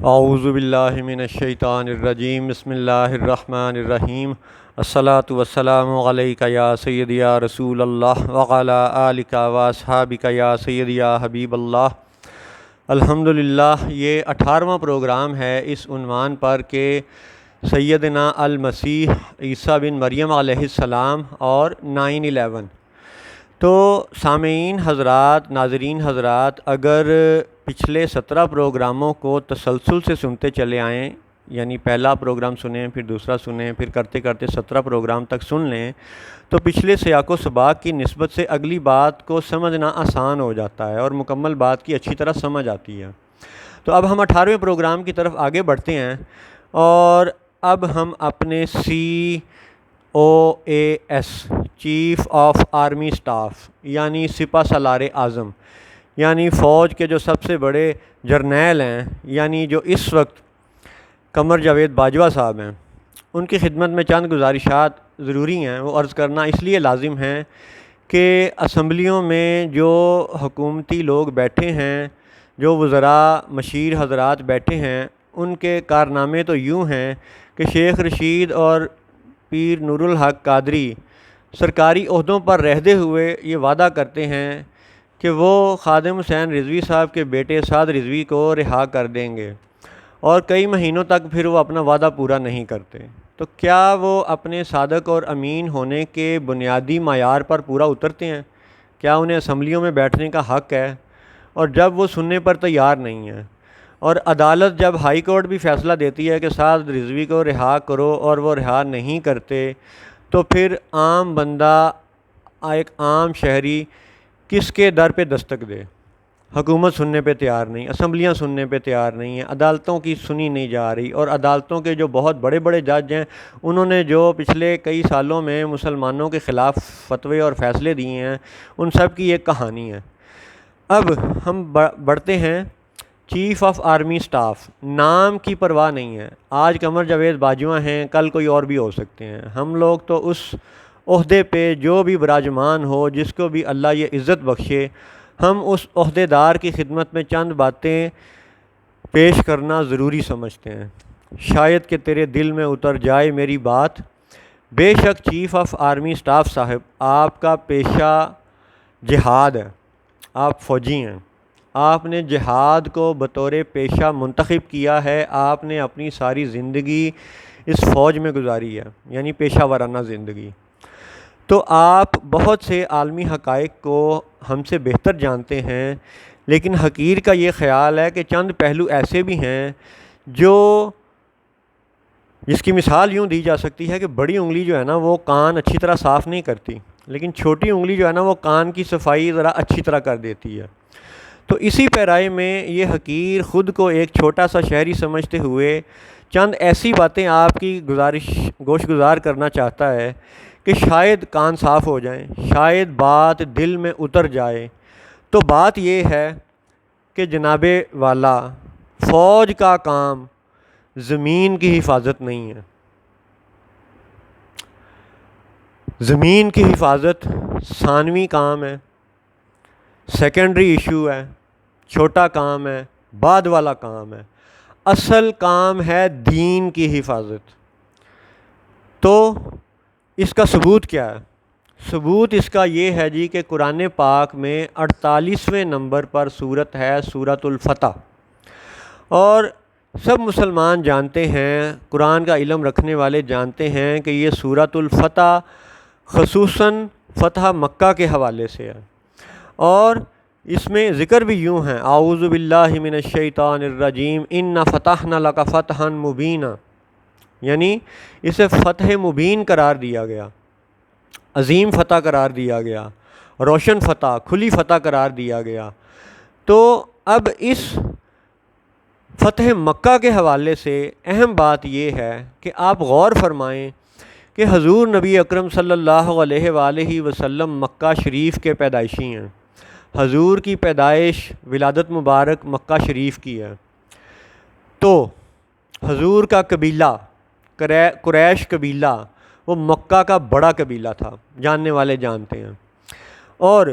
اعوذ باللہ من الشیطان الرجیم بسم اللہ الرحمن الرحیم الصلاۃ والسلام علیک یا سیدی یا رسول اللہ وعلی آلک و اصحابک یا سیدی یا حبیب اللہ۔ الحمدللہ یہ 18واں پروگرام ہے اس عنوان پر کہ سیدنا المسیح عیسیٰ بن مریم علیہ السلام اور 9/11۔ تو سامعین حضرات، ناظرین حضرات، اگر پچھلے 17 پروگراموں کو تسلسل سے سنتے چلے آئیں، یعنی پہلا پروگرام سنیں، پھر دوسرا سنیں، پھر کرتے کرتے 17 پروگرام تک سن لیں، تو پچھلے سیاق و سباق کی نسبت سے اگلی بات کو سمجھنا آسان ہو جاتا ہے اور مکمل بات کی اچھی طرح سمجھ آتی ہے۔ تو اب ہم 18ویں پروگرام کی طرف آگے بڑھتے ہیں، اور اب ہم اپنے COAS chief of army staff یعنی سپہ سالار اعظم، یعنی فوج کے جو سب سے بڑے جرنیل ہیں، یعنی جو اس وقت قمر جاوید باجوہ صاحب ہیں، ان کی خدمت میں چند گزارشات ضروری ہیں، وہ عرض کرنا اس لیے لازم ہیں کہ اسمبلیوں میں جو حکومتی لوگ بیٹھے ہیں، جو وزراء مشیر حضرات بیٹھے ہیں، ان کے کارنامے تو یوں ہیں کہ شیخ رشید اور پیر نور الحق قادری سرکاری عہدوں پر رہتے ہوئے یہ وعدہ کرتے ہیں کہ وہ خادم حسین رضوی صاحب کے بیٹے سعد رضوی کو رہا کر دیں گے، اور کئی مہینوں تک پھر وہ اپنا وعدہ پورا نہیں کرتے۔ تو کیا وہ اپنے صادق اور امین ہونے کے بنیادی معیار پر پورا اترتے ہیں؟ کیا انہیں اسمبلیوں میں بیٹھنے کا حق ہے؟ اور جب وہ سننے پر تیار نہیں ہیں، اور عدالت جب ہائی کورٹ بھی فیصلہ دیتی ہے کہ سعد رضوی کو رہا کرو اور وہ رہا نہیں کرتے، تو پھر عام بندہ، ایک عام شہری کس کے در پہ دستک دے؟ حکومت سننے پہ تیار نہیں، اسمبلیاں سننے پہ تیار نہیں ہیں، عدالتوں کی سنی نہیں جا رہی، اور عدالتوں کے جو بہت بڑے بڑے جج ہیں، انہوں نے جو پچھلے کئی سالوں میں مسلمانوں کے خلاف فتوے اور فیصلے دیے ہیں، ان سب کی ایک کہانی ہے۔ اب ہم بڑھتے ہیں چیف آف آرمی اسٹاف۔ نام کی پرواہ نہیں ہے، آج قمر جاوید باجوہ ہیں، کل کوئی اور بھی ہو سکتے ہیں۔ ہم لوگ تو اس عہدے پہ جو بھی براجمان ہو، جس کو بھی اللہ یہ عزت بخشے، ہم اس عہدے دار کی خدمت میں چند باتیں پیش کرنا ضروری سمجھتے ہیں، شاید کہ تیرے دل میں اتر جائے میری بات۔ بے شک چیف آف آرمی اسٹاف صاحب، آپ کا پیشہ جہاد ہے، آپ فوجی ہیں، آپ نے جہاد کو بطور پیشہ منتخب کیا ہے، آپ نے اپنی ساری زندگی اس فوج میں گزاری ہے، یعنی پیشہ ورانہ زندگی۔ تو آپ بہت سے عالمی حقائق کو ہم سے بہتر جانتے ہیں، لیکن حقیر کا یہ خیال ہے کہ چند پہلو ایسے بھی ہیں جس کی مثال یوں دی جا سکتی ہے کہ بڑی انگلی جو ہے نا، وہ کان اچھی طرح صاف نہیں کرتی، لیکن چھوٹی انگلی جو ہے نا، وہ کان کی صفائی ذرا اچھی طرح کر دیتی ہے۔ تو اسی پیرائے میں یہ حقیر خود کو ایک چھوٹا سا شہری سمجھتے ہوئے چند ایسی باتیں آپ کی گوش گزار کرنا چاہتا ہے کہ شاید کان صاف ہو جائیں، شاید بات دل میں اتر جائے۔ تو بات یہ ہے کہ جناب والا، فوج کا کام زمین کی حفاظت نہیں ہے، زمین کی حفاظت ثانوی کام ہے، سیکنڈری ایشو ہے، چھوٹا کام ہے، بعد والا کام ہے۔ اصل کام ہے دین کی حفاظت۔ تو اس کا ثبوت کیا ہے؟ ثبوت اس کا یہ ہے جی کہ قرآن پاک میں 48ویں نمبر پر سورت ہے سورۃ الفتح، اور سب مسلمان جانتے ہیں، قرآن کا علم رکھنے والے جانتے ہیں کہ یہ سورۃ الفتح خصوصاً فتح مکہ کے حوالے سے ہے، اور اس میں ذکر بھی یوں ہے، اعوذ باللہ من الشیطان الرجیم انا فتحنا لک فتحا مبینا، یعنی اسے فتح مبین قرار دیا گیا، عظیم فتح قرار دیا گیا، روشن فتح، کھلی فتح قرار دیا گیا۔ تو اب اس فتح مکہ کے حوالے سے اہم بات یہ ہے کہ آپ غور فرمائیں کہ حضور نبی اکرم صلی اللہ علیہ وآلہ وسلم مکہ شریف کے پیدائشی ہیں، حضور کی پیدائش ولادت مبارک مکہ شریف کی ہے۔ تو حضور کا قبیلہ قریش قبیلہ، وہ مکہ کا بڑا قبیلہ تھا، جاننے والے جانتے ہیں، اور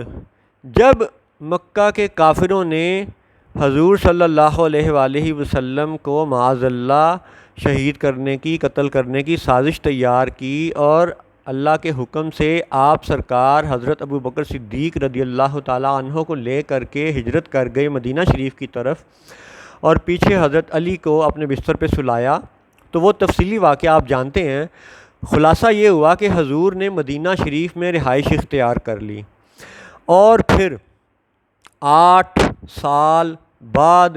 جب مکہ کے کافروں نے حضور صلی اللہ علیہ وآلہ وسلم کو معاذ اللہ شہید کرنے کی، قتل کرنے کی سازش تیار کی، اور اللہ کے حکم سے آپ سرکار حضرت ابو بکر صدیق رضی اللہ تعالیٰ عنہ کو لے کر کے ہجرت کر گئے مدینہ شریف کی طرف، اور پیچھے حضرت علی کو اپنے بستر پہ سلایا۔ تو وہ تفصیلی واقعہ آپ جانتے ہیں۔ خلاصہ یہ ہوا کہ حضور نے مدینہ شریف میں رہائش اختیار کر لی، اور پھر 8 سال بعد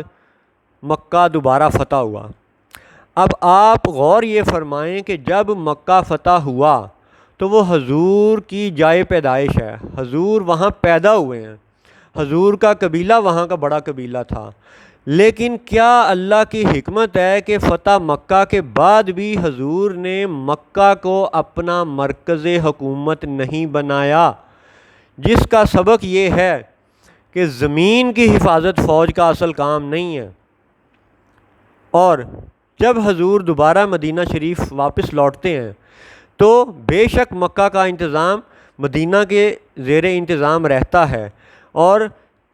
مکہ دوبارہ فتح ہوا۔ اب آپ غور یہ فرمائیں کہ جب مکہ فتح ہوا تو وہ حضور کی جائے پیدائش ہے، حضور وہاں پیدا ہوئے ہیں، حضور کا قبیلہ وہاں کا بڑا قبیلہ تھا، لیکن کیا اللہ کی حکمت ہے کہ فتح مکہ کے بعد بھی حضور نے مکہ کو اپنا مرکز حکومت نہیں بنایا، جس کا سبق یہ ہے کہ زمین کی حفاظت فوج کا اصل کام نہیں ہے۔ اور جب حضور دوبارہ مدینہ شریف واپس لوٹتے ہیں تو بے شک مکہ کا انتظام مدینہ کے زیر انتظام رہتا ہے، اور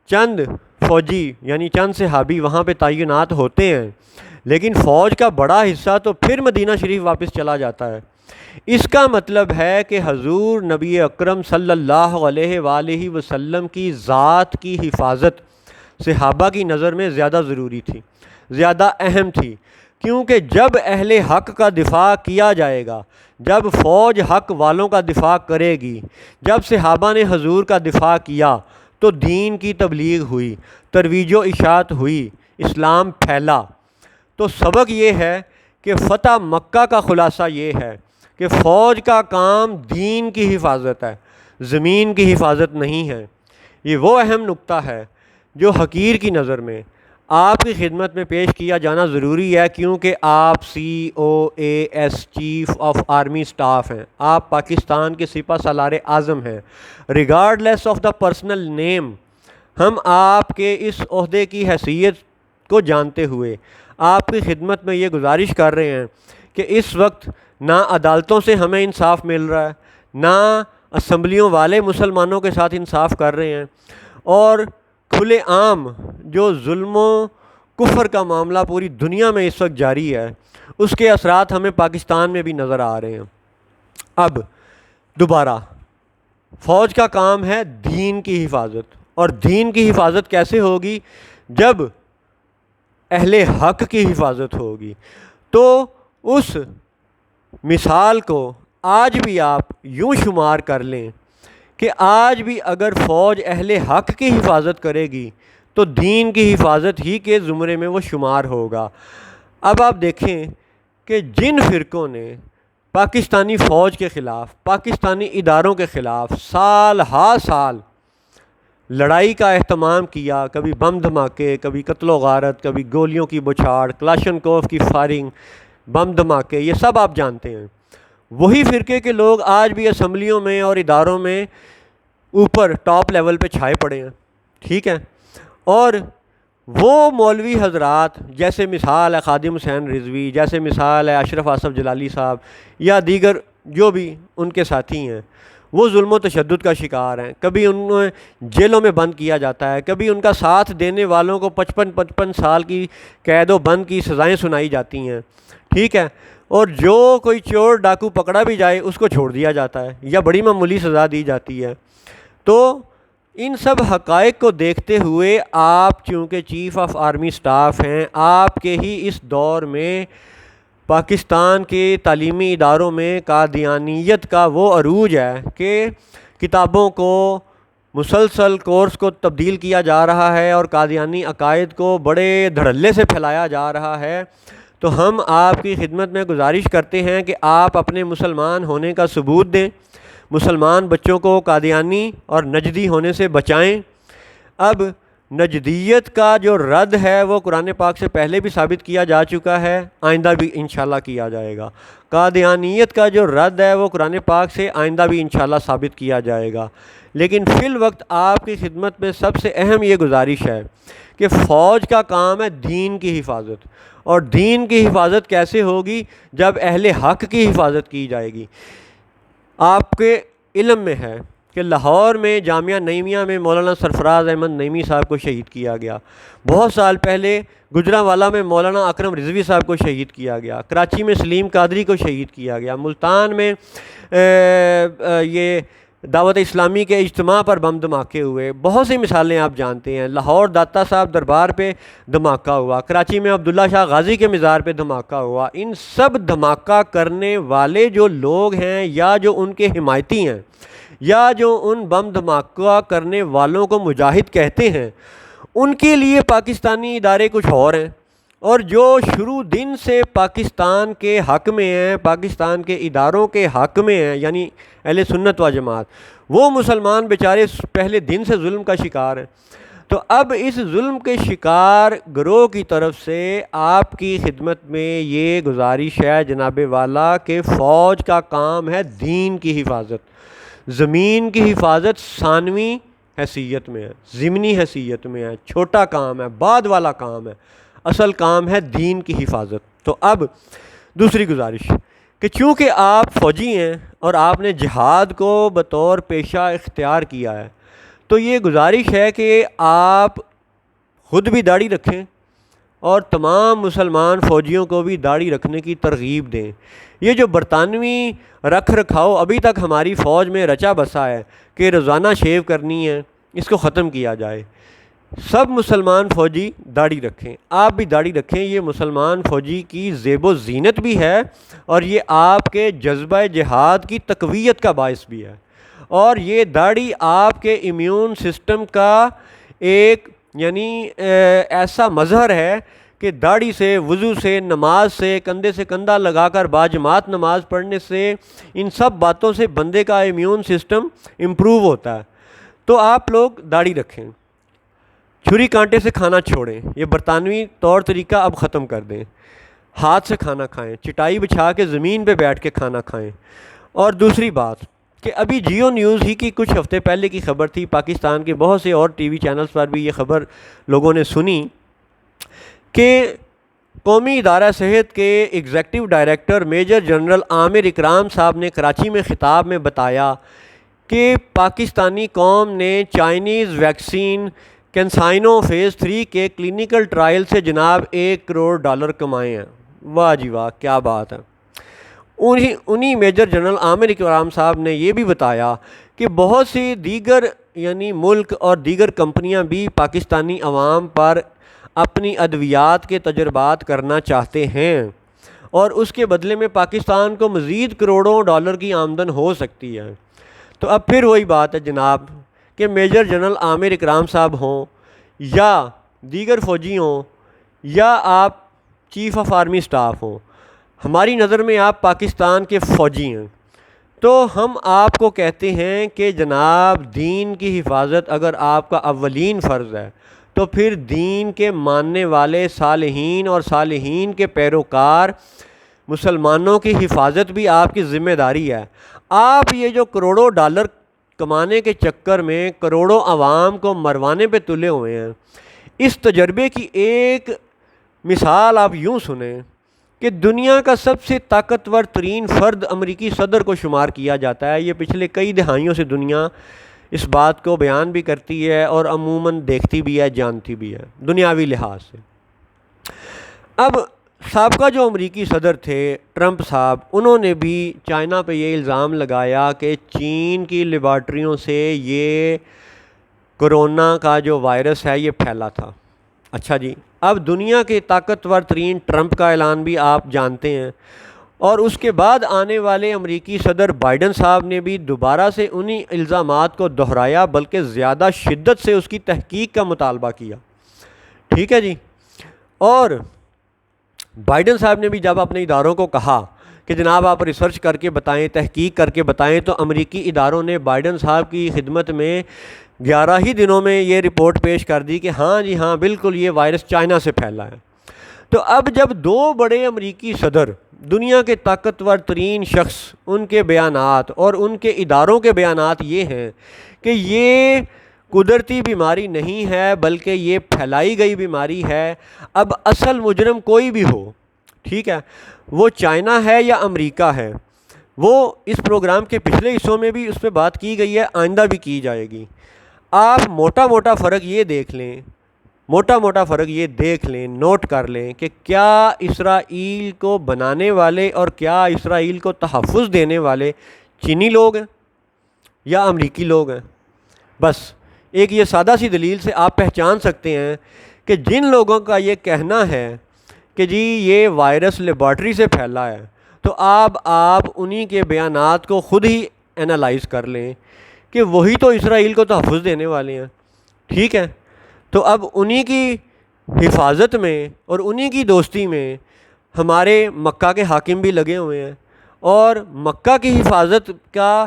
چند فوجی یعنی چند صحابی وہاں پہ تعینات ہوتے ہیں، لیکن فوج کا بڑا حصہ تو پھر مدینہ شریف واپس چلا جاتا ہے۔ اس کا مطلب ہے کہ حضور نبی اکرم صلی اللہ علیہ وآلہ وسلم کی ذات کی حفاظت صحابہ کی نظر میں زیادہ ضروری تھی، زیادہ اہم تھی، کیونکہ جب اہل حق کا دفاع کیا جائے گا، جب فوج حق والوں کا دفاع کرے گی، جب صحابہ نے حضور کا دفاع کیا تو دین کی تبلیغ ہوئی، ترویج و اشاعت ہوئی، اسلام پھیلا۔ تو سبق یہ ہے کہ فتح مکہ کا خلاصہ یہ ہے کہ فوج کا کام دین کی حفاظت ہے، زمین کی حفاظت نہیں ہے۔ یہ وہ اہم نقطہ ہے جو حقیر کی نظر میں آپ کی خدمت میں پیش کیا جانا ضروری ہے، کیونکہ آپ COAS chief of army staff ہیں، آپ پاکستان کے سپہ سالار اعظم ہیں۔ Regardless of the personal name, ہم آپ کے اس عہدے کی حیثیت کو جانتے ہوئے آپ کی خدمت میں یہ گزارش کر رہے ہیں کہ اس وقت نہ عدالتوں سے ہمیں انصاف مل رہا ہے، نہ اسمبلیوں والے مسلمانوں کے ساتھ انصاف کر رہے ہیں، اور کھلے عام جو ظلم و کفر کا معاملہ پوری دنیا میں اس وقت جاری ہے، اس کے اثرات ہمیں پاکستان میں بھی نظر آ رہے ہیں۔ اب دوبارہ فوج کا کام ہے دین کی حفاظت، اور دین کی حفاظت کیسے ہوگی؟ جب اہل حق کی حفاظت ہوگی۔ تو اس مثال کو آج بھی آپ یوں شمار کر لیں کہ آج بھی اگر فوج اہل حق کی حفاظت کرے گی تو دین کی حفاظت ہی کے زمرے میں وہ شمار ہوگا۔ اب آپ دیکھیں کہ جن فرقوں نے پاکستانی فوج کے خلاف، پاکستانی اداروں کے خلاف سال ہا سال لڑائی کا اہتمام کیا، کبھی بم دھماکے، کبھی قتل و غارت، کبھی گولیوں کی بچھاڑ، کلاشنکوف کی فائرنگ، بم دھماکے، یہ سب آپ جانتے ہیں، وہی فرقے کے لوگ آج بھی اسمبلیوں میں اور اداروں میں اوپر ٹاپ لیول پہ چھائے پڑے ہیں، ٹھیک ہے؟ اور وہ مولوی حضرات جیسے مثال ہے خادم حسین رضوی، جیسے مثال ہے اشرف آصف جلالی صاحب، یا دیگر جو بھی ان کے ساتھی ہیں، وہ ظلم و تشدد کا شکار ہیں، کبھی انہیں جیلوں میں بند کیا جاتا ہے، کبھی ان کا ساتھ دینے والوں کو 55 سال کی قید و بند کی سزائیں سنائی جاتی ہیں، ٹھیک ہے؟ اور جو کوئی چور ڈاکو پکڑا بھی جائے اس کو چھوڑ دیا جاتا ہے یا بڑی معمولی سزا دی جاتی ہے۔ تو ان سب حقائق کو دیکھتے ہوئے آپ چونکہ چیف آف آرمی اسٹاف ہیں، آپ کے ہی اس دور میں پاکستان کے تعلیمی اداروں میں قادیانیت کا وہ عروج ہے کہ کتابوں کو مسلسل کورس کو تبدیل کیا جا رہا ہے اور قادیانی عقائد کو بڑے دھڑلے سے پھیلایا جا رہا ہے۔ تو ہم آپ کی خدمت میں گزارش کرتے ہیں کہ آپ اپنے مسلمان ہونے کا ثبوت دیں، مسلمان بچوں کو قادیانی اور نجدی ہونے سے بچائیں۔ اب نجدیت کا جو رد ہے وہ قرآن پاک سے پہلے بھی ثابت کیا جا چکا ہے، آئندہ بھی انشاءاللہ کیا جائے گا۔ قادیانیت کا جو رد ہے وہ قرآن پاک سے آئندہ بھی انشاءاللہ ثابت کیا جائے گا۔ لیکن فی الوقت آپ کی خدمت میں سب سے اہم یہ گزارش ہے کہ فوج کا کام ہے دین کی حفاظت، اور دین کی حفاظت کیسے ہوگی؟ جب اہل حق کی حفاظت کی جائے گی۔ آپ کے علم میں ہے کہ لاہور میں جامعہ نعیمیہ میں مولانا سرفراز احمد نعیمی صاحب کو شہید کیا گیا، بہت سال پہلے گجرانوالہ میں مولانا اکرم رضوی صاحب کو شہید کیا گیا، کراچی میں سلیم قادری کو شہید کیا گیا، ملتان میں یہ دعوت اسلامی کے اجتماع پر بم دھماکے ہوئے، بہت سی مثالیں آپ جانتے ہیں، لاہور داتا صاحب دربار پہ دھماکہ ہوا، کراچی میں عبداللہ شاہ غازی کے مزار پہ دھماکہ ہوا۔ ان سب دھماکہ کرنے والے جو لوگ ہیں یا جو ان کے حمایتی ہیں یا جو ان بم دھماکہ کرنے والوں کو مجاہد کہتے ہیں، ان کے لیے پاکستانی ادارے کچھ اور ہیں، اور جو شروع دن سے پاکستان کے حق میں ہیں، پاکستان کے اداروں کے حق میں ہیں، یعنی اہل سنت و جماعت، وہ مسلمان بیچارے پہلے دن سے ظلم کا شکار ہیں۔ تو اب اس ظلم کے شکار گروہ کی طرف سے آپ کی خدمت میں یہ گزارش ہے جناب والا کہ فوج کا کام ہے دین کی حفاظت، زمین کی حفاظت ثانوی حیثیت میں ہے، ضمنی حیثیت میں ہے، چھوٹا کام ہے، بعد والا کام ہے، اصل کام ہے دین کی حفاظت۔ تو اب دوسری گزارش کہ چونکہ آپ فوجی ہیں اور آپ نے جہاد کو بطور پیشہ اختیار کیا ہے، تو یہ گزارش ہے کہ آپ خود بھی داڑھی رکھیں اور تمام مسلمان فوجیوں کو بھی داڑھی رکھنے کی ترغیب دیں۔ یہ جو برطانوی رکھ رکھاؤ ابھی تک ہماری فوج میں رچا بسا ہے کہ روزانہ شیو کرنی ہے، اس کو ختم کیا جائے۔ سب مسلمان فوجی داڑھی رکھیں، آپ بھی داڑھی رکھیں، یہ مسلمان فوجی کی زیب و زینت بھی ہے اور یہ آپ کے جذبہ جہاد کی تقویت کا باعث بھی ہے، اور یہ داڑھی آپ کے امیون سسٹم کا ایک یعنی ایسا مظہر ہے کہ داڑھی سے، وضو سے، نماز سے، کندھے سے کندھا لگا کر باجماعت نماز پڑھنے سے، ان سب باتوں سے بندے کا امیون سسٹم امپروو ہوتا ہے۔ تو آپ لوگ داڑھی رکھیں، چھری کانٹے سے کھانا چھوڑیں، یہ برطانوی طور طریقہ اب ختم کر دیں، ہاتھ سے کھانا کھائیں، چٹائی بچھا کے زمین پہ بیٹھ کے کھانا کھائیں۔ اور دوسری بات کہ ابھی جیو نیوز ہی کی کچھ ہفتے پہلے کی خبر تھی، پاکستان کے بہت سے اور ٹی وی چینلز پر بھی یہ خبر لوگوں نے سنی کہ قومی ادارہ صحت کے ایگزیکٹو ڈائریکٹر میجر جنرل عامر اکرام صاحب نے کراچی میں خطاب میں بتایا کہ پاکستانی قوم نے چائنیز ویکسین کینسائنو فیز 3 کے کلینیکل ٹرائل سے جناب $1 کروڑ کمائے ہیں۔ واہ جی واہ، کیا بات ہے۔ انہی میجر جنرل عامر اکرام صاحب نے یہ بھی بتایا کہ بہت سی دیگر یعنی ملک اور دیگر کمپنیاں بھی پاکستانی عوام پر اپنی ادویات کے تجربات کرنا چاہتے ہیں، اور اس کے بدلے میں پاکستان کو مزید کروڑوں ڈالر کی آمدن ہو سکتی ہے۔ تو اب پھر وہی بات ہے جناب کہ میجر جنرل عامر اکرام صاحب ہوں یا دیگر فوجی ہوں یا آپ چیف آف آرمی سٹاف ہوں، ہماری نظر میں آپ پاکستان کے فوجی ہیں، تو ہم آپ کو کہتے ہیں کہ جناب دین کی حفاظت اگر آپ کا اولین فرض ہے، تو پھر دین کے ماننے والے صالحین اور صالحین کے پیروکار مسلمانوں کی حفاظت بھی آپ کی ذمہ داری ہے۔ آپ یہ جو کروڑوں ڈالر کمانے کے چکر میں کروڑوں عوام کو مروانے پہ تلے ہوئے ہیں، اس تجربے کی ایک مثال آپ یوں سنیں کہ دنیا کا سب سے طاقتور ترین فرد امریکی صدر کو شمار کیا جاتا ہے۔ یہ پچھلے کئی دہائیوں سے دنیا اس بات کو بیان بھی کرتی ہے اور عموماً دیکھتی بھی ہے، جانتی بھی ہے دنیاوی لحاظ سے۔ اب سابقہ جو امریکی صدر تھے ٹرمپ صاحب، انہوں نے بھی چائنا پہ یہ الزام لگایا کہ چین کی لیبارٹریوں سے یہ کرونا کا جو وائرس ہے یہ پھیلا تھا۔ اچھا جی، اب دنیا کے طاقتور ترین ٹرمپ کا اعلان بھی آپ جانتے ہیں، اور اس کے بعد آنے والے امریکی صدر بائیڈن صاحب نے بھی دوبارہ سے انہی الزامات کو دہرایا، بلکہ زیادہ شدت سے اس کی تحقیق کا مطالبہ کیا۔ ٹھیک ہے جی، اور بائیڈن صاحب نے بھی جب اپنے اداروں کو کہا کہ جناب آپ ریسرچ کر کے بتائیں، تحقیق کر کے بتائیں، تو امریکی اداروں نے بائیڈن صاحب کی خدمت میں 11 ہی دنوں میں یہ رپورٹ پیش کر دی کہ ہاں جی ہاں بالکل یہ وائرس چائنا سے پھیلا ہے۔ تو اب جب دو بڑے امریکی صدر، دنیا کے طاقتور ترین شخص، ان کے بیانات اور ان کے اداروں کے بیانات یہ ہیں کہ یہ قدرتی بیماری نہیں ہے بلکہ یہ پھیلائی گئی بیماری ہے، اب اصل مجرم کوئی بھی ہو، ٹھیک ہے، وہ چائنا ہے یا امریکہ ہے، وہ اس پروگرام کے پچھلے حصوں میں بھی اس پہ بات کی گئی ہے، آئندہ بھی کی جائے گی۔ آپ موٹا موٹا فرق یہ دیکھ لیں، نوٹ کر لیں کہ کیا اسرائیل کو بنانے والے اور کیا اسرائیل کو تحفظ دینے والے چینی لوگ ہیں یا امریکی لوگ ہیں۔ بس ایک یہ سادہ سی دلیل سے آپ پہچان سکتے ہیں کہ جن لوگوں کا یہ کہنا ہے کہ جی یہ وائرس لیبارٹری سے پھیلا ہے، تو آپ انہی کے بیانات کو خود ہی انالائز کر لیں کہ وہی تو اسرائیل کو تحفظ دینے والے ہیں، ٹھیک ہے؟ تو اب انہی کی حفاظت میں اور انہی کی دوستی میں ہمارے مکہ کے حاکم بھی لگے ہوئے ہیں، اور مکہ کی حفاظت کا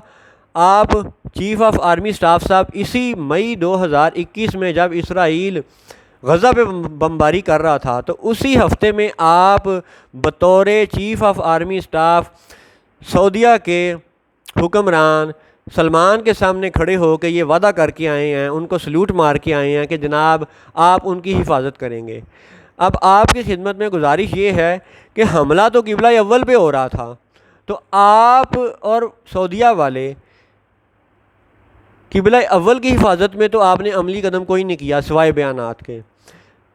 آپ چیف آف آرمی سٹاف صاحب اسی مئی 2021 میں جب اسرائیل غزہ پہ بمباری کر رہا تھا، تو اسی ہفتے میں آپ بطور چیف آف آرمی سٹاف سعودیہ کے حکمران سلمان کے سامنے کھڑے ہو کے یہ وعدہ کر کے آئے ہیں، ان کو سلوٹ مار کے آئے ہیں کہ جناب آپ ان کی حفاظت کریں گے۔ اب آپ کی خدمت میں گزارش یہ ہے کہ حملہ تو قبلہ اول پہ ہو رہا تھا، تو آپ اور سعودیہ والے قبلہ اول کی حفاظت میں تو آپ نے عملی قدم کوئی نہیں کیا سوائے بیانات کے،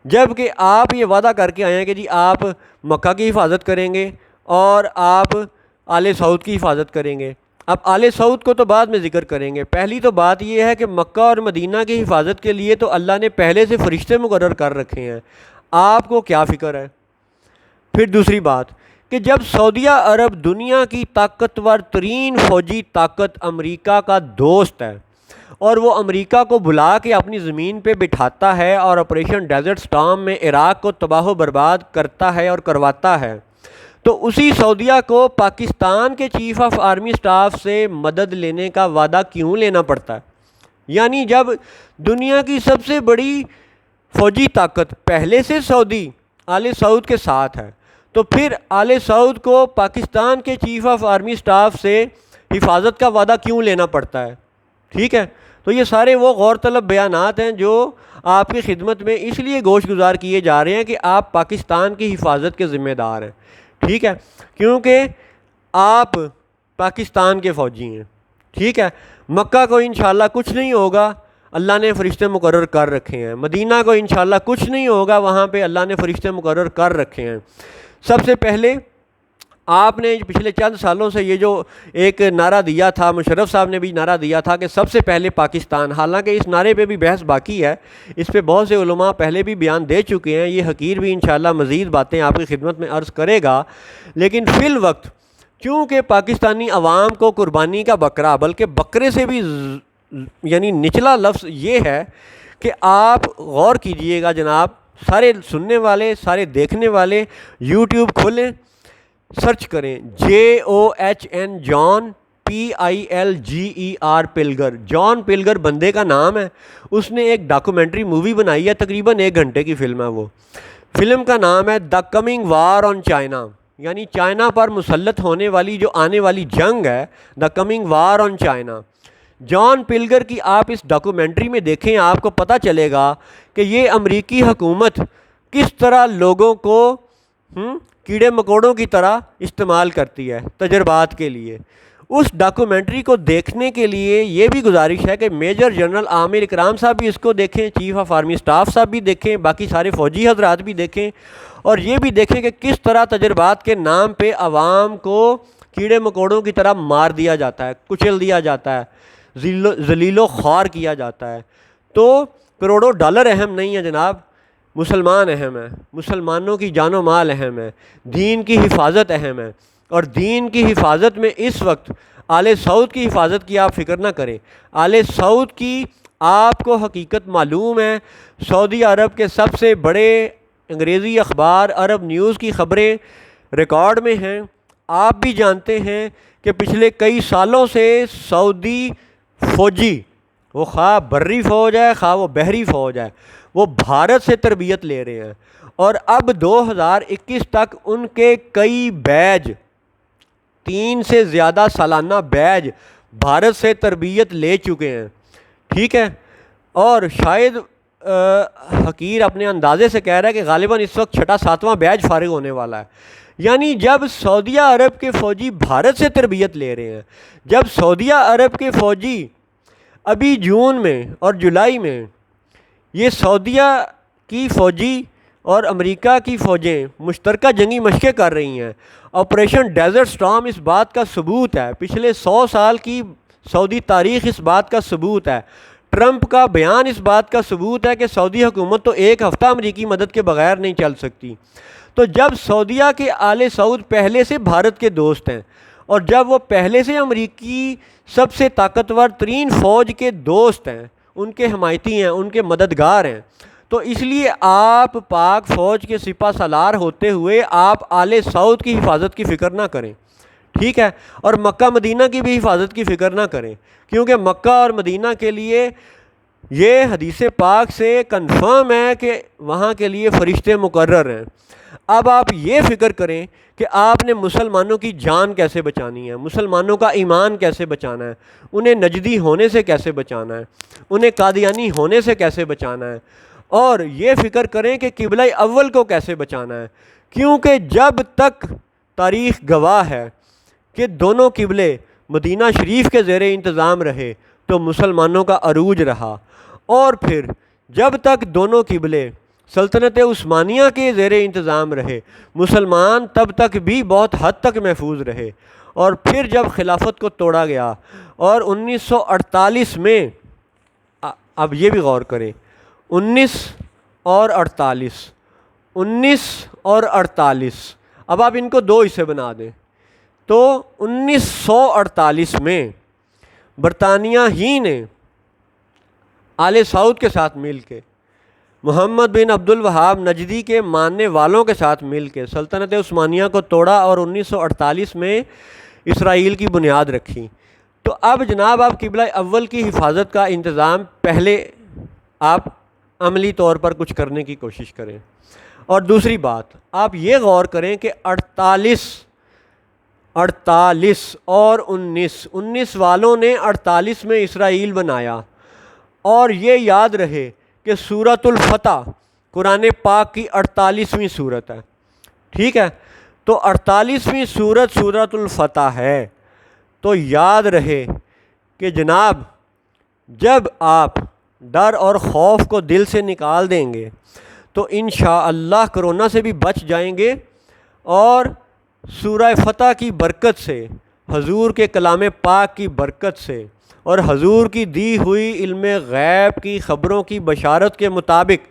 جب کہ آپ یہ وعدہ کر کے آئے ہیں کہ جی آپ مکہ کی حفاظت کریں گے اور آپ آل سعود کی حفاظت کریں گے۔ اب آل سعود کو تو بعد میں ذکر کریں گے، پہلی تو بات یہ ہے کہ مکہ اور مدینہ کی حفاظت کے لیے تو اللہ نے پہلے سے فرشتے مقرر کر رکھے ہیں، آپ کو کیا فکر ہے؟ پھر دوسری بات کہ جب سعودیہ عرب دنیا کی طاقتور ترین فوجی طاقت امریکہ کا دوست ہے، اور وہ امریکہ کو بلا کے اپنی زمین پہ بٹھاتا ہے اور آپریشن ڈیزرٹ سٹارم میں عراق کو تباہ و برباد کرتا ہے اور کرواتا ہے، تو اسی سعودیہ کو پاکستان کے چیف آف آرمی سٹاف سے مدد لینے کا وعدہ کیوں لینا پڑتا ہے؟ یعنی جب دنیا کی سب سے بڑی فوجی طاقت پہلے سے سعودی آل سعود کے ساتھ ہے، تو پھر آل سعود کو پاکستان کے چیف آف آرمی سٹاف سے حفاظت کا وعدہ کیوں لینا پڑتا ہے؟ ٹھیک ہے، تو یہ سارے وہ غور طلب بیانات ہیں جو آپ کی خدمت میں اس لیے گوش گزار کیے جا رہے ہیں کہ آپ پاکستان کی حفاظت کے ذمہ دار ہیں، ٹھیک ہے، کیونکہ آپ پاکستان کے فوجی ہیں، ٹھیک ہے۔ مکہ کو انشاءاللہ کچھ نہیں ہوگا، اللہ نے فرشتے مقرر کر رکھے ہیں، مدینہ کو انشاءاللہ کچھ نہیں ہوگا، وہاں پہ اللہ نے فرشتے مقرر کر رکھے ہیں۔ سب سے پہلے آپ نے پچھلے چند سالوں سے یہ جو ایک نعرہ دیا تھا، مشرف صاحب نے بھی نعرہ دیا تھا کہ سب سے پہلے پاکستان، حالانکہ اس نعرے پہ بھی بحث باقی ہے، اس پہ بہت سے علماء پہلے بھی بیان دے چکے ہیں، یہ حقیر بھی انشاءاللہ مزید باتیں آپ کی خدمت میں عرض کرے گا، لیکن فی الوقت چونکہ پاکستانی عوام کو قربانی کا بکرا، بلکہ بکرے سے بھی یعنی نچلا لفظ یہ ہے کہ آپ غور کیجئے گا جناب، سارے سننے والے، سارے دیکھنے والے یوٹیوب کھولیں، سرچ کریں JOHN جان PILGER پلگر، جان پلگر بندے کا نام ہے، اس نے ایک ڈاکومنٹری مووی بنائی ہے، تقریباً 1 گھنٹے کی فلم ہے، وہ فلم کا نام ہے the coming war on China, یعنی چائنا پر مسلط ہونے والی جو آنے والی جنگ ہے، the coming war on China. John Pilger کی آپ اس ڈاکومنٹری میں دیکھیں، آپ کو پتہ چلے گا کہ یہ امریکی حکومت کس طرح لوگوں کو کیڑے مکوڑوں کی طرح استعمال کرتی ہے تجربات کے لیے۔ اس ڈاکومنٹری کو دیکھنے کے لیے یہ بھی گزارش ہے کہ میجر جنرل عامر اکرام صاحب بھی اس کو دیکھیں، چیف آف آرمی سٹاف صاحب بھی دیکھیں، باقی سارے فوجی حضرات بھی دیکھیں، اور یہ بھی دیکھیں کہ کس طرح تجربات کے نام پہ عوام کو کیڑے مکوڑوں کی طرح مار دیا جاتا ہے، کچل دیا جاتا ہے، ذلیل و خوار کیا جاتا ہے۔ تو کروڑوں ڈالر اہم نہیں ہے جناب، مسلمان اہم ہے، مسلمانوں کی جان و مال اہم ہے، دین کی حفاظت اہم ہے، اور دین کی حفاظت میں اس وقت آل سعود کی حفاظت کی آپ فکر نہ کریں۔ آل سعود کی آپ کو حقیقت معلوم ہے، سعودی عرب کے سب سے بڑے انگریزی اخبار عرب نیوز کی خبریں ریکارڈ میں ہیں، آپ بھی جانتے ہیں کہ پچھلے کئی سالوں سے سعودی فوجی، وہ خواہ بری فوج ہے خواہ وہ بحری فوج ہے، وہ بھارت سے تربیت لے رہے ہیں، اور اب 2021 تک ان کے کئی بیج، 3 سے زیادہ سالانہ بیج بھارت سے تربیت لے چکے ہیں، ٹھیک ہے، اور شاید حقیر اپنے اندازے سے کہہ رہا ہے کہ غالباً اس وقت 6واں 7واں بیج فارغ ہونے والا ہے، یعنی جب سعودیہ عرب کے فوجی بھارت سے تربیت لے رہے ہیں، جب سعودیہ عرب کے فوجی ابھی جون میں اور جولائی میں یہ سعودیہ کی فوجی اور امریکہ کی فوجیں مشترکہ جنگی مشقیں کر رہی ہیں، آپریشن ڈیزرٹ سٹارم اس بات کا ثبوت ہے، پچھلے 100 سال کی سعودی تاریخ اس بات کا ثبوت ہے، ٹرمپ کا بیان اس بات کا ثبوت ہے کہ سعودی حکومت تو ایک ہفتہ امریکی مدد کے بغیر نہیں چل سکتی۔ تو جب سعودیہ کے آل سعود پہلے سے بھارت کے دوست ہیں، اور جب وہ پہلے سے امریکی سب سے طاقتور ترین فوج کے دوست ہیں، ان کے حمایتی ہیں، ان کے مددگار ہیں، تو اس لیے آپ پاک فوج کے سپہ سالار ہوتے ہوئے آپ آل سعود کی حفاظت کی فکر نہ کریں، ٹھیک ہے، اور مکہ مدینہ کی بھی حفاظت کی فکر نہ کریں، کیونکہ مکہ اور مدینہ کے لیے یہ حدیث پاک سے کنفرم ہے کہ وہاں کے لیے فرشتے مقرر ہیں۔ اب آپ یہ فکر کریں کہ آپ نے مسلمانوں کی جان کیسے بچانی ہے، مسلمانوں کا ایمان کیسے بچانا ہے، انہیں نجدی ہونے سے کیسے بچانا ہے، انہیں قادیانی ہونے سے کیسے بچانا ہے، اور یہ فکر کریں کہ قبلہ اول کو کیسے بچانا ہے، کیونکہ جب تک تاریخ گواہ ہے کہ دونوں قبلے مدینہ شریف کے زیر انتظام رہے تو مسلمانوں کا عروج رہا، اور پھر جب تک دونوں قبلے سلطنت عثمانیہ کے زیر انتظام رہے مسلمان تب تک بھی بہت حد تک محفوظ رہے، اور پھر جب خلافت کو توڑا گیا اور 1948 میں، اب یہ بھی غور کریں، 19 اور 48، اب آپ ان کو دو حصے بنا دیں، تو 1948 میں برطانیہ ہی نے آل سعود کے ساتھ مل کے، محمد بن عبد الوہاب نجدی کے ماننے والوں کے ساتھ مل کے سلطنت عثمانیہ کو توڑا اور 1948 میں اسرائیل کی بنیاد رکھی۔ تو اب جناب آپ قبلہ اول کی حفاظت کا انتظام پہلے آپ عملی طور پر کچھ کرنے کی کوشش کریں، اور دوسری بات آپ یہ غور کریں کہ 48 اور 19 والوں نے 48 میں اسرائیل بنایا، اور یہ یاد رہے کہ سورۃ الفتح قرآن پاک کی 48ویں سورت ہے، ٹھیک ہے، تو 48ویں سورۃ الفتح ہے، تو یاد رہے کہ جناب جب آپ ڈر اور خوف کو دل سے نکال دیں گے تو انشاءاللہ کرونا سے بھی بچ جائیں گے، اور سورہ فتح کی برکت سے، حضور کے کلام پاک کی برکت سے، اور حضور کی دی ہوئی علم غیب کی خبروں کی بشارت کے مطابق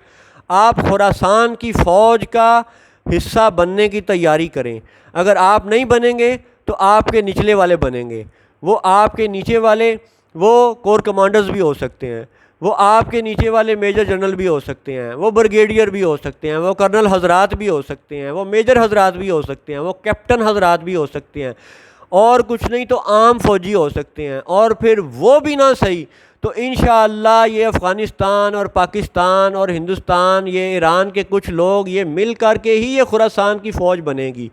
آپ خراسان کی فوج کا حصہ بننے کی تیاری کریں۔ اگر آپ نہیں بنیں گے تو آپ کے نچلے والے بنیں گے، وہ آپ کے نیچے والے وہ کور کمانڈرز بھی ہو سکتے ہیں، وہ آپ کے نیچے والے میجر جنرل بھی ہو سکتے ہیں، وہ بریگیڈیئر بھی ہو سکتے ہیں، وہ کرنل حضرات بھی ہو سکتے ہیں، وہ میجر حضرات بھی ہو سکتے ہیں، وہ کیپٹن حضرات بھی ہو سکتے ہیں، اور کچھ نہیں تو عام فوجی ہو سکتے ہیں، اور پھر وہ بھی نہ صحیح تو انشاءاللہ یہ افغانستان اور پاکستان اور ہندوستان، یہ ایران کے کچھ لوگ، یہ مل کر کے ہی یہ خراسان کی فوج بنے گی۔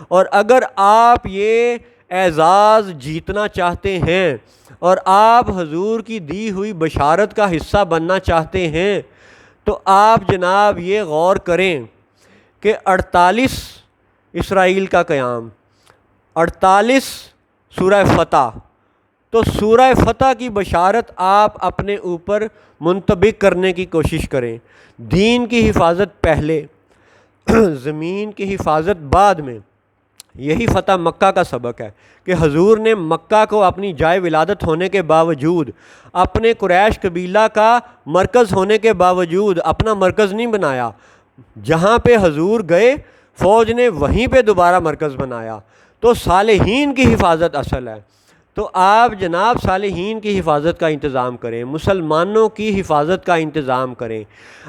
اور اگر آپ یہ اعزاز جیتنا چاہتے ہیں اور آپ حضور کی دی ہوئی بشارت کا حصہ بننا چاہتے ہیں تو آپ جناب یہ غور کریں کہ 48 اسرائیل کا قیام، 48 سورہ فتح، تو سورہ فتح کی بشارت آپ اپنے اوپر منطبق کرنے کی کوشش کریں، دین کی حفاظت پہلے، زمین کی حفاظت بعد میں۔ یہی فتح مکہ کا سبق ہے کہ حضور نے مکہ کو اپنی جائے ولادت ہونے کے باوجود، اپنے قریش قبیلہ کا مرکز ہونے کے باوجود اپنا مرکز نہیں بنایا، جہاں پہ حضور گئے فوج نے وہیں پہ دوبارہ مرکز بنایا۔ تو صالحین کی حفاظت اصل ہے، تو آپ جناب صالحین کی حفاظت کا انتظام کریں، مسلمانوں کی حفاظت کا انتظام کریں۔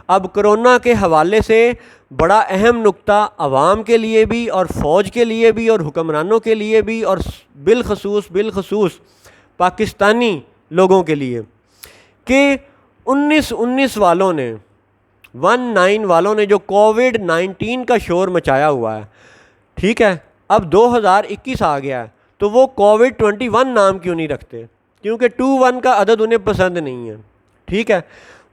اب کرونا کے حوالے سے بڑا اہم نقطہ عوام کے لیے بھی اور فوج کے لیے بھی اور حکمرانوں کے لیے بھی اور بالخصوص پاکستانی لوگوں کے لیے کہ 19 والوں نے 19 والوں نے جو کووڈ-19 کا شور مچایا ہوا ہے، ٹھیک ہے، اب 2021 آ گیا ہے تو وہ کووڈ-21 نام کیوں نہیں رکھتے؟ کیونکہ 21 کا عدد انہیں پسند نہیں ہے، ٹھیک ہے،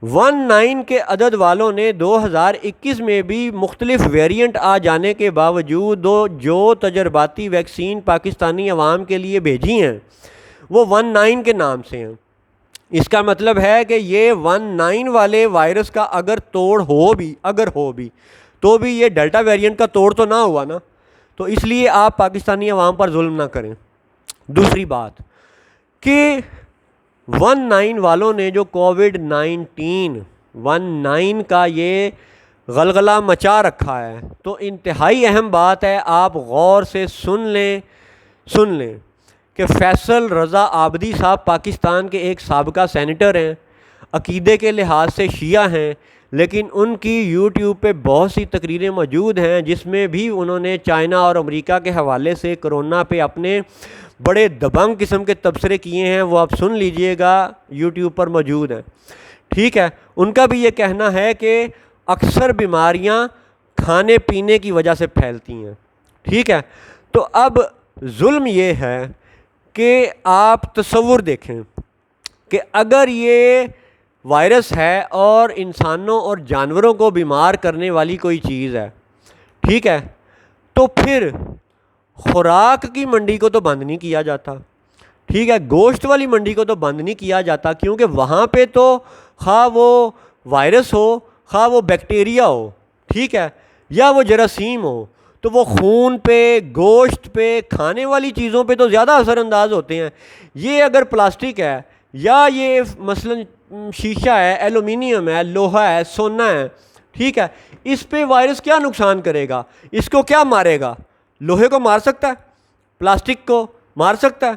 19 کے عدد والوں نے 2021 میں بھی مختلف ویریئنٹ آ جانے کے باوجود جو تجرباتی ویکسین پاکستانی عوام کے لیے بھیجی ہیں وہ 19 کے نام سے ہیں۔ اس کا مطلب ہے کہ یہ 19 والے وائرس کا اگر توڑ ہو بھی تو بھی یہ ڈیلٹا ویریئنٹ کا توڑ تو نہ ہوا نا، تو اس لیے آپ پاکستانی عوام پر ظلم نہ کریں۔ دوسری بات کہ 19 والوں نے جو COVID-19 کا یہ غلغلہ مچا رکھا ہے، تو انتہائی اہم بات ہے، آپ غور سے سن لیں کہ فیصل رضا عابدی صاحب پاکستان کے ایک سابقہ سینیٹر ہیں، عقیدے کے لحاظ سے شیعہ ہیں، لیکن ان کی یوٹیوب پہ بہت سی تقریریں موجود ہیں جس میں بھی انہوں نے چائنا اور امریکہ کے حوالے سے کرونا پہ اپنے بڑے دبنگ قسم کے تبصرے کیے ہیں، وہ آپ سن لیجئے گا، یوٹیوب پر موجود ہیں۔ ٹھیک ہے، ان کا بھی یہ کہنا ہے کہ اکثر بیماریاں کھانے پینے کی وجہ سے پھیلتی ہیں۔ ٹھیک ہے، تو اب ظلم یہ ہے کہ آپ تصور دیکھیں کہ اگر یہ وائرس ہے اور انسانوں اور جانوروں کو بیمار کرنے والی کوئی چیز ہے، ٹھیک ہے، تو پھر خوراک کی منڈی کو تو بند نہیں کیا جاتا، ٹھیک ہے، گوشت والی منڈی کو تو بند نہیں کیا جاتا، کیونکہ وہاں پہ تو خواہ وہ وائرس ہو خواہ وہ بیکٹیریا ہو، ٹھیک ہے، یا وہ جراثیم ہو، تو وہ خون پہ، گوشت پہ، کھانے والی چیزوں پہ تو زیادہ اثر انداز ہوتے ہیں۔ یہ اگر پلاسٹک ہے یا یہ مثلا شیشہ ہے، ایلومینیم ہے، لوہا ہے، سونا ہے، ٹھیک ہے، اس پہ وائرس کیا نقصان کرے گا؟ اس کو کیا مارے گا؟ لوہے کو مار سکتا ہے؟ پلاسٹک کو مار سکتا ہے؟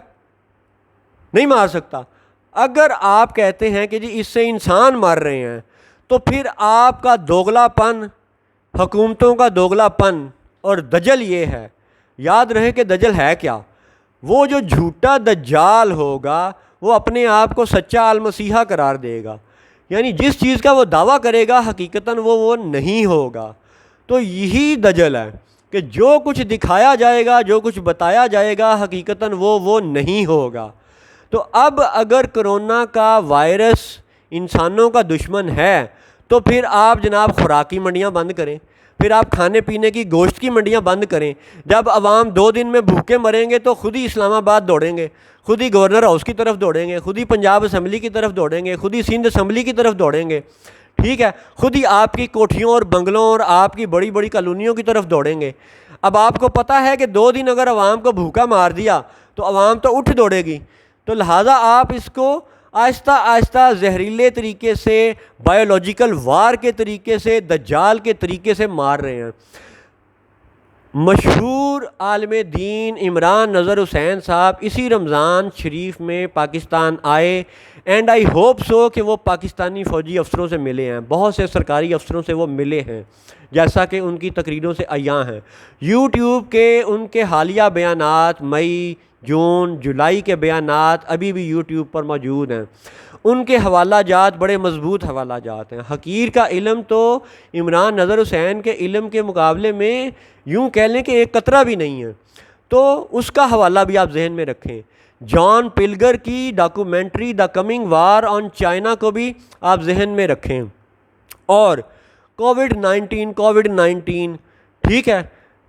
نہیں مار سکتا۔ اگر آپ کہتے ہیں کہ جی اس سے انسان مر رہے ہیں، تو پھر آپ کا دوگلا پن، حکومتوں کا دوگلا پن اور دجل یہ ہے، یاد رہے کہ دجل ہے کیا؟ وہ جو جھوٹا دجال ہوگا وہ اپنے آپ کو سچا المسیحا قرار دے گا، یعنی جس چیز کا وہ دعویٰ کرے گا حقیقتاً وہ نہیں ہوگا۔ تو یہی دجل ہے کہ جو کچھ دکھایا جائے گا، جو کچھ بتایا جائے گا، حقیقتاً وہ نہیں ہوگا۔ تو اب اگر کرونا کا وائرس انسانوں کا دشمن ہے تو پھر آپ جناب خوراکی منڈیاں بند کریں، پھر آپ کھانے پینے کی گوشت کی منڈیاں بند کریں۔ جب عوام 2 دن میں بھوکے مریں گے تو خود ہی اسلام آباد دوڑیں گے، خود ہی گورنر ہاؤس کی طرف دوڑیں گے، خود ہی پنجاب اسمبلی کی طرف دوڑیں گے، خود ہی سندھ اسمبلی کی طرف دوڑیں گے، ٹھیک ہے، خود ہی آپ کی کوٹھیوں اور بنگلوں اور آپ کی بڑی بڑی کالونیوں کی طرف دوڑیں گے۔ اب آپ کو پتہ ہے کہ 2 دن اگر عوام کو بھوکا مار دیا تو عوام تو اٹھ دوڑے گی، تو لہٰذا آپ اس کو آہستہ آہستہ زہریلے طریقے سے، بایولوجیکل وار کے طریقے سے، دجال کے طریقے سے مار رہے ہیں۔ مشہور عالم دین عمران نظر حسین صاحب اسی رمضان شریف میں پاکستان آئے، اینڈ آئی ہوپ سو کہ وہ پاکستانی فوجی افسروں سے ملے ہیں، بہت سے سرکاری افسروں سے وہ ملے ہیں، جیسا کہ ان کی تقریروں سے عیاں ہیں۔ یوٹیوب کے ان کے حالیہ بیانات، مئی، جون، جولائی کے بیانات ابھی بھی یوٹیوب پر موجود ہیں۔ ان کے حوالہ جات بڑے مضبوط حوالہ جات ہیں۔ حقیر کا علم تو عمران نظر حسین کے علم کے مقابلے میں یوں کہہ لیں کہ ایک قطرہ بھی نہیں ہے، تو اس کا حوالہ بھی آپ ذہن میں رکھیں۔ جان پلگر کی documentary the coming war on China کو بھی آپ ذہن میں رکھیں۔ اور کووڈ-19 ٹھیک ہے،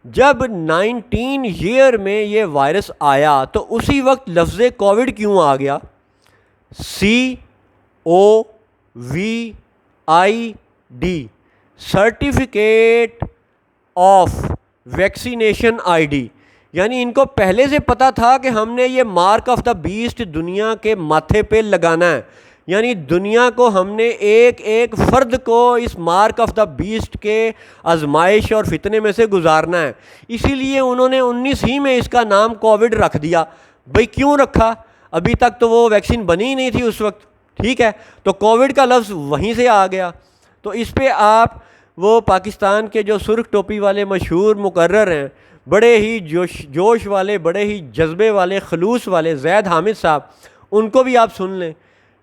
جب 19 ایئر میں یہ وائرس آیا تو اسی وقت لفظ کووڈ کیوں آ گیا؟ COVID certificate of vaccination I D, یعنی ان کو پہلے سے پتہ تھا کہ ہم نے یہ مارک آف دا بیسٹ دنیا کے ماتھے پہ لگانا ہے، یعنی دنیا کو ہم نے ایک ایک فرد کو اس مارک آف دا بیسٹ کے آزمائش اور فتنے میں سے گزارنا ہے۔ اسی لیے انہوں نے 19 ہی میں اس کا نام کووڈ رکھ دیا۔ بھئی کیوں رکھا؟ ابھی تک تو وہ ویکسین بنی ہی نہیں تھی اس وقت، ٹھیک ہے، تو کووڈ کا لفظ وہیں سے آ گیا۔ تو اس پہ آپ وہ پاکستان کے جو سرخ ٹوپی والے مشہور مقرر ہیں، بڑے ہی جوش والے، بڑے ہی جذبے والے، خلوص والے، زید حامد صاحب، ان کو بھی آپ سن لیں،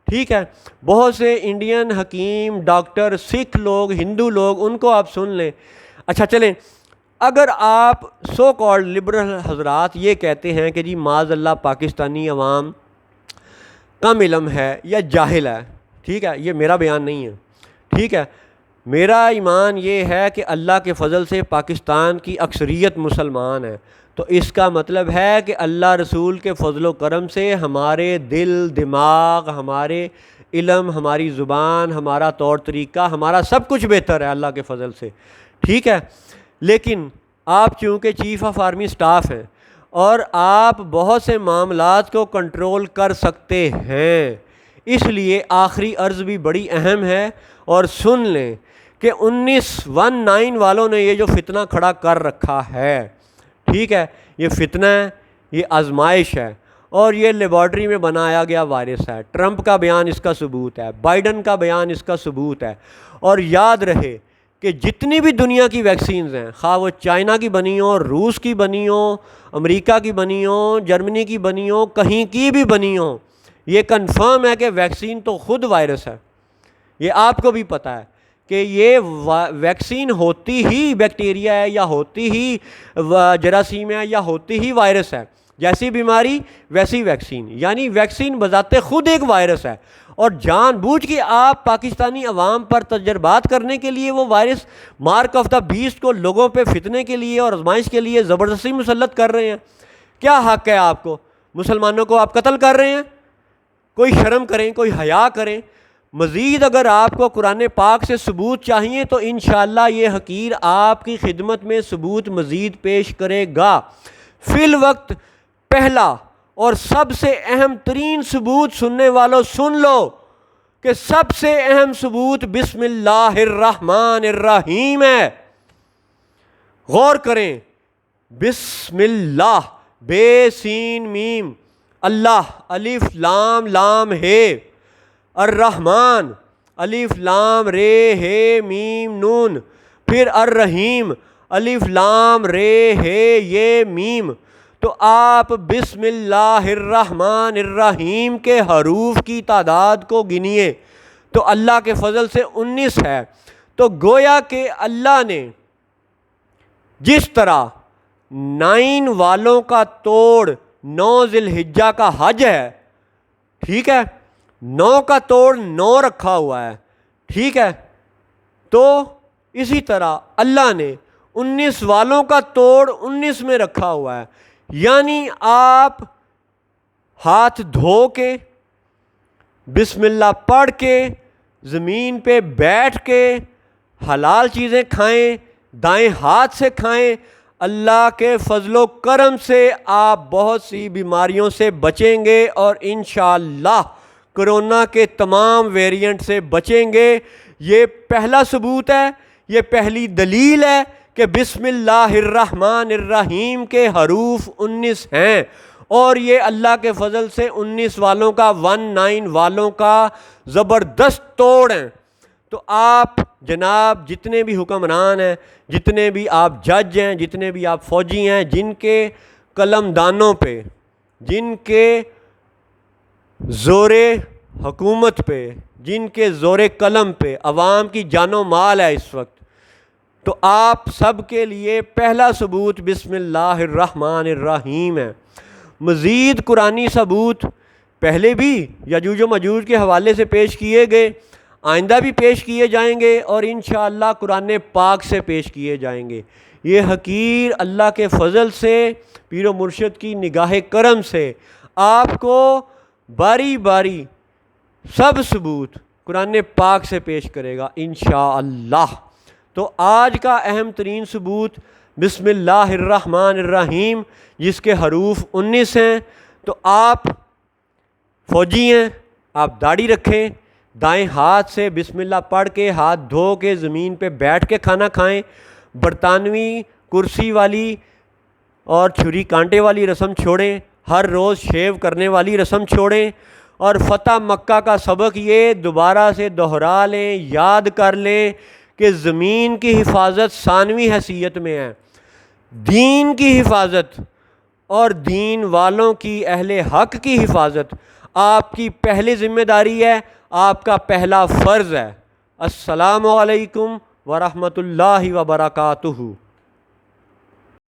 ٹھیک ہے، بہت سے انڈین حکیم، ڈاکٹر، سکھ لوگ، ہندو لوگ، ان کو آپ سن لیں۔ اچھا چلیں، اگر آپ سو کالڈ لبرل حضرات یہ کہتے ہیں کہ جی معاذ اللہ پاکستانی عوام کم علم ہے یا جاہل ہے، ٹھیک ہے، یہ میرا بیان نہیں ہے، ٹھیک ہے۔ میرا ایمان یہ ہے کہ اللہ کے فضل سے پاکستان کی اکثریت مسلمان ہے، تو اس کا مطلب ہے کہ اللہ رسول کے فضل و کرم سے ہمارے دل، دماغ، ہمارے علم، ہماری زبان، ہمارا طور طریقہ، ہمارا سب کچھ بہتر ہے اللہ کے فضل سے، ٹھیک ہے۔ لیکن آپ چونکہ چیف آف آرمی سٹاف ہیں اور آپ بہت سے معاملات کو کنٹرول کر سکتے ہیں، اس لیے آخری عرض بھی بڑی اہم ہے، اور سن لیں کہ 1919 والوں نے یہ جو فتنہ کھڑا کر رکھا ہے، ٹھیک ہے، یہ فتنہ ہے، یہ آزمائش ہے، اور یہ لیبارٹری میں بنایا گیا وائرس ہے۔ ٹرمپ کا بیان اس کا ثبوت ہے، بائیڈن کا بیان اس کا ثبوت ہے۔ اور یاد رہے کہ جتنی بھی دنیا کی ویکسینز ہیں، خواہ وہ چائنا کی بنی ہوں، روس کی بنی ہوں، امریکہ کی بنی ہوں، جرمنی کی بنی ہوں، کہیں کی بھی بنی ہوں، یہ کنفرم ہے کہ ویکسین تو خود وائرس ہے۔ یہ آپ کو بھی پتہ ہے کہ یہ ویکسین ہوتی ہی بیکٹیریا ہے، یا ہوتی ہی جراثیم ہے، یا ہوتی ہی وائرس ہے۔ جیسی بیماری ویسی ویکسین، یعنی ویکسین بذات خود ایک وائرس ہے، اور جان بوجھ کے آپ پاکستانی عوام پر تجربات کرنے کے لیے وہ virus mark of the best کو لوگوں پہ فتنے کے لیے اور آزمائش کے لیے زبردستی مسلط کر رہے ہیں۔ کیا حق ہے آپ کو؟ مسلمانوں کو آپ قتل کر رہے ہیں۔ کوئی شرم کریں، کوئی حیا کریں۔ مزید اگر آپ کو قرآن پاک سے ثبوت چاہیے تو انشاءاللہ یہ حقیر آپ کی خدمت میں ثبوت مزید پیش کرے گا۔ فی الوقت پہلا اور سب سے اہم ترین ثبوت سننے والوں سن لو کہ سب سے اہم ثبوت بسم اللہ الرحمن الرحیم ہے۔ غور کریں، بسم اللہ، بے سین میم، اللہ، الف لام لام ہے، الرحمن، الف لام رے ہے میم نون، پھر الرحیم، الف لام رے ہے یہ میم۔ تو آپ بسم اللہ الرحمن الرحیم کے حروف کی تعداد کو گنیے تو اللہ کے فضل سے 19 ہے۔ تو گویا کہ اللہ نے جس طرح 9 والوں کا توڑ 9 ذی الحجہ کا حج ہے، ٹھیک ہے، 9 کا توڑ 9 رکھا ہوا ہے، ٹھیک ہے، تو اسی طرح اللہ نے 19 والوں کا توڑ 19 میں رکھا ہوا ہے۔ یعنی آپ ہاتھ دھو کے، بسم اللہ پڑھ کے، زمین پہ بیٹھ کے حلال چیزیں کھائیں، دائیں ہاتھ سے کھائیں، اللہ کے فضل و کرم سے آپ بہت سی بیماریوں سے بچیں گے، اور انشاءاللہ کرونا کے تمام ویرینٹ سے بچیں گے۔ یہ پہلا ثبوت ہے، یہ پہلی دلیل ہے کہ بسم اللہ الرحمن الرحیم کے حروف 19 ہیں، اور یہ اللہ کے فضل سے 19 والوں کا 19 والوں کا زبردست توڑ ہیں۔ تو آپ جناب جتنے بھی حکمران ہیں، جتنے بھی آپ جج ہیں، جتنے بھی آپ فوجی ہیں، جن کے قلم دانوں پہ، جن کے زور حکومت پہ، جن کے زور قلم پہ عوام کی جان و مال ہے اس وقت، تو آپ سب کے لیے پہلا ثبوت بسم اللہ الرحمن الرحیم ہے۔ مزید قرآنی ثبوت پہلے بھی یجوج و مجوج کے حوالے سے پیش کیے گئے، آئندہ بھی پیش کیے جائیں گے، اور انشاءاللہ قرآن پاک سے پیش کیے جائیں گے۔ یہ حقیر اللہ کے فضل سے، پیر و مرشد کی نگاہ کرم سے آپ کو باری باری سب ثبوت قرآن پاک سے پیش کرے گا انشاءاللہ۔ تو آج کا اہم ترین ثبوت بسم اللہ الرحمن الرحیم، جس کے حروف 19 ہیں۔ تو آپ فوجی ہیں، آپ داڑھی رکھیں، دائیں ہاتھ سے بسم اللہ پڑھ کے، ہاتھ دھو کے، زمین پہ بیٹھ کے کھانا کھائیں، برطانوی کرسی والی اور چھری کانٹے والی رسم چھوڑیں، ہر روز شیو کرنے والی رسم چھوڑیں، اور فتح مکہ کا سبق یہ دوبارہ سے دہرا لیں، یاد کر لیں کہ زمین کی حفاظت ثانوی حیثیت میں ہے، دین کی حفاظت اور دین والوں کی، اہل حق کی حفاظت آپ کی پہلی ذمہ داری ہے، آپ کا پہلا فرض ہے۔ السلام علیکم ورحمۃ اللہ وبرکاتہ۔